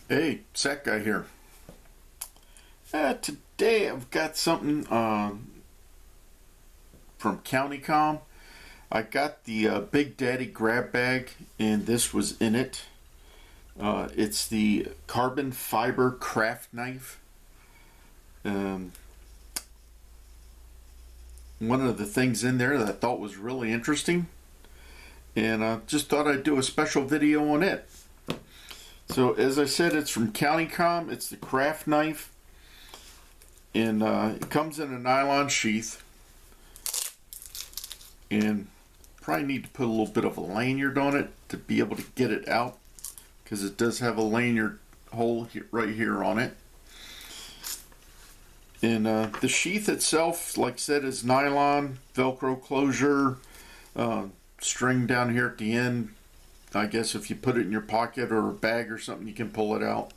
Hey, Sack Guy here. Today I've got something from Comm. I got the Big Daddy grab bag, and this was in it. It's the carbon fiber craft knife. Um, One of the things in there that I thought was really interesting, and I just thought I'd do a special video on it. So as I said, it's from Comm. It's the craft knife, and it comes in a nylon sheath, and probably need to put a little bit of a lanyard on it to be able to get it out, because it does have a lanyard hole here, right here on it. And the sheath itself, like I said, is nylon, Velcro closure, string down here at the end. I guess if you put it in your pocket or a bag or something, you can pull it out.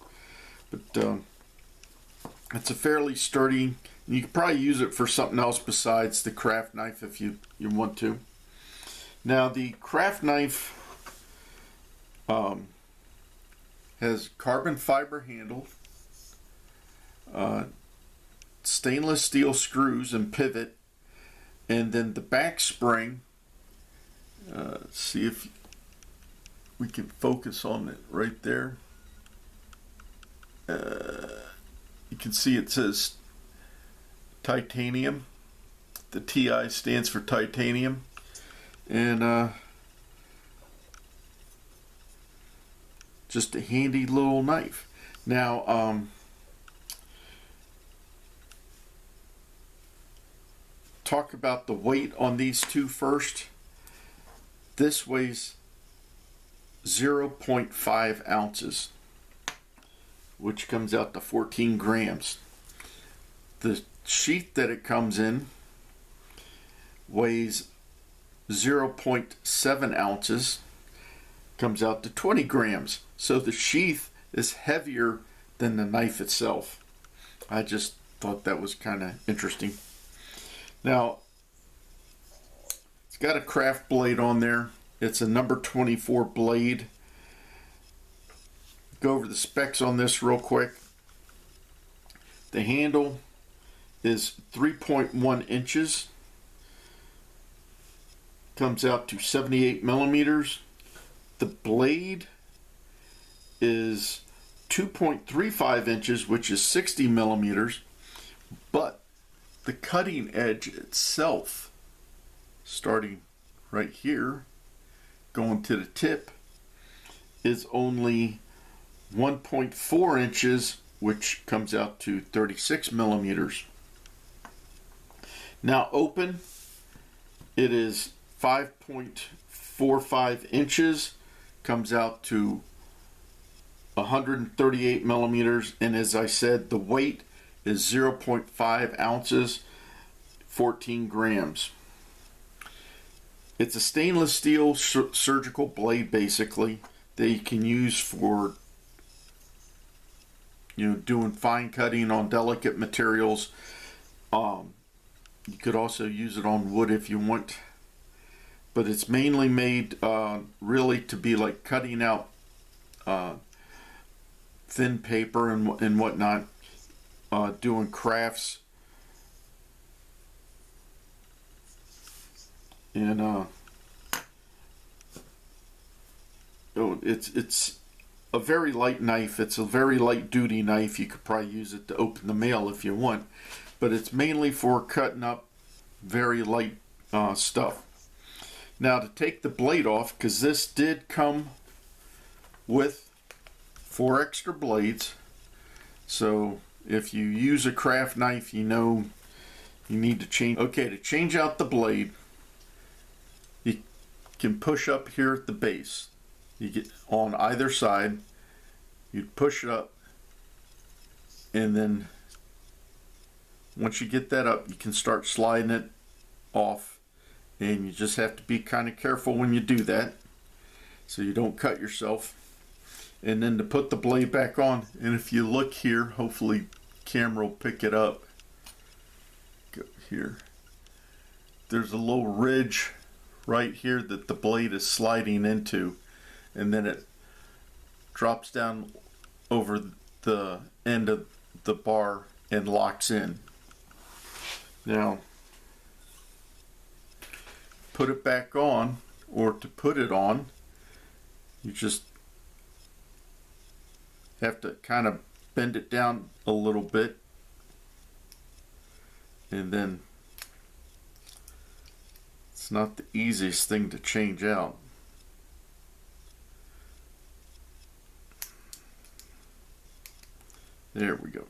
But it's a fairly sturdy. You could probably use it for something else besides the craft knife if you want to. Now the craft knife has carbon fiber handle, stainless steel screws and pivot, and then the back spring. See if we can focus on it right there. You can see it says titanium. The TI stands for titanium, and just a handy little knife. Now, talk about the weight on these two first. This weighs 0.5 ounces, which comes out to 14 grams. The sheath that it comes in weighs 0.7 ounces, comes out to 20 grams. So the sheath is heavier than the knife itself. I just thought that was kind of interesting. Now, it's got a craft blade on there. It's a number 24 blade. Go over the specs on this real quick. The handle is 3.1 inches. Comes out to 78 millimeters. The blade is 2.35 inches, which is 60 millimeters. But the cutting edge itself, starting right here, going to the tip, is only 1.4 inches, which comes out to 36 millimeters. Now open, it is 5.45 inches, comes out to 138 millimeters, and as I said, the weight is 0.5 ounces, 14 grams. It's a stainless steel surgical blade, basically, that you can use for, doing fine cutting on delicate materials. You could also use it on wood if you want, but it's mainly made really to be like cutting out thin paper and whatnot, doing crafts. And it's a very light knife. It's a very light duty knife. You could probably use it to open the mail if you want, but it's mainly for cutting up very light stuff. Now, to take the blade off, because this did come with 4 extra blades, so if you use a craft knife, you need to change. Okay, to change out the blade, you can push up here at the base. You get on either side, you push it up, and then once you get that up, you can start sliding it off, and you just have to be kind of careful when you do that so you don't cut yourself. And then to put the blade back on, and if you look here, hopefully camera will pick it up. Go here. There's a little ridge right here that the blade is sliding into, and then it drops down over the end of the bar and locks in. Now, put it back on, or to put it on, you just have to kind of bend it down a little bit, and then it's not the easiest thing to change out. There we go.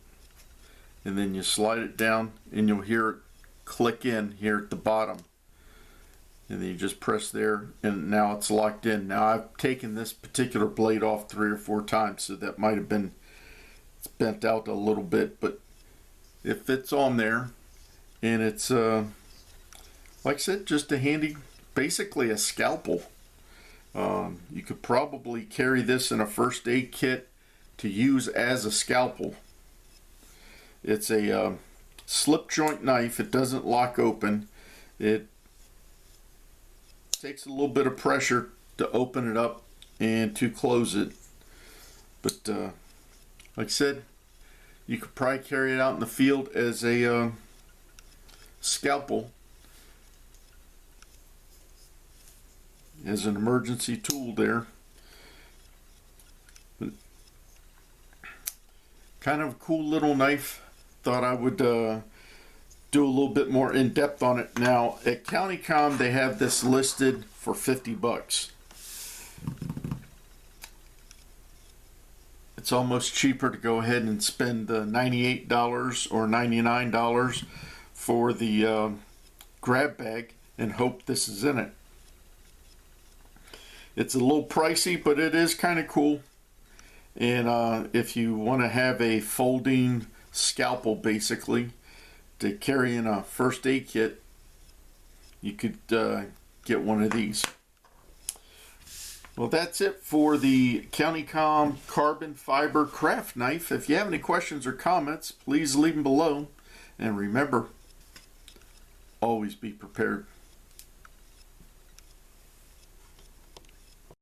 And then you slide it down and you'll hear it click in here at the bottom. And then you just press there and now it's locked in. Now I've taken this particular blade off 3 or 4 times, so that might have been, it's bent out a little bit, but it fits on there. And it's like I said, just a handy, basically a scalpel. You could probably carry this in a first aid kit to use as a scalpel. It's a slip joint knife. It doesn't lock open. It takes a little bit of pressure to open it up and to close it. But like I said, you could probably carry it out in the field as a scalpel, as an emergency tool there. But kind of a cool little knife. Thought I would do a little bit more in depth on it. Now at Comm, they have this listed for $50. It's almost cheaper to go ahead and spend the $98 or $99 for the grab bag and hope this is in it. It's a little pricey, but it is kind of cool. And if you want to have a folding scalpel basically to carry in a first aid kit, you could get one of these. Well, that's it for the Comm Carbon Fiber Craft Knife. If you have any questions or comments, please leave them below. And remember, always be prepared.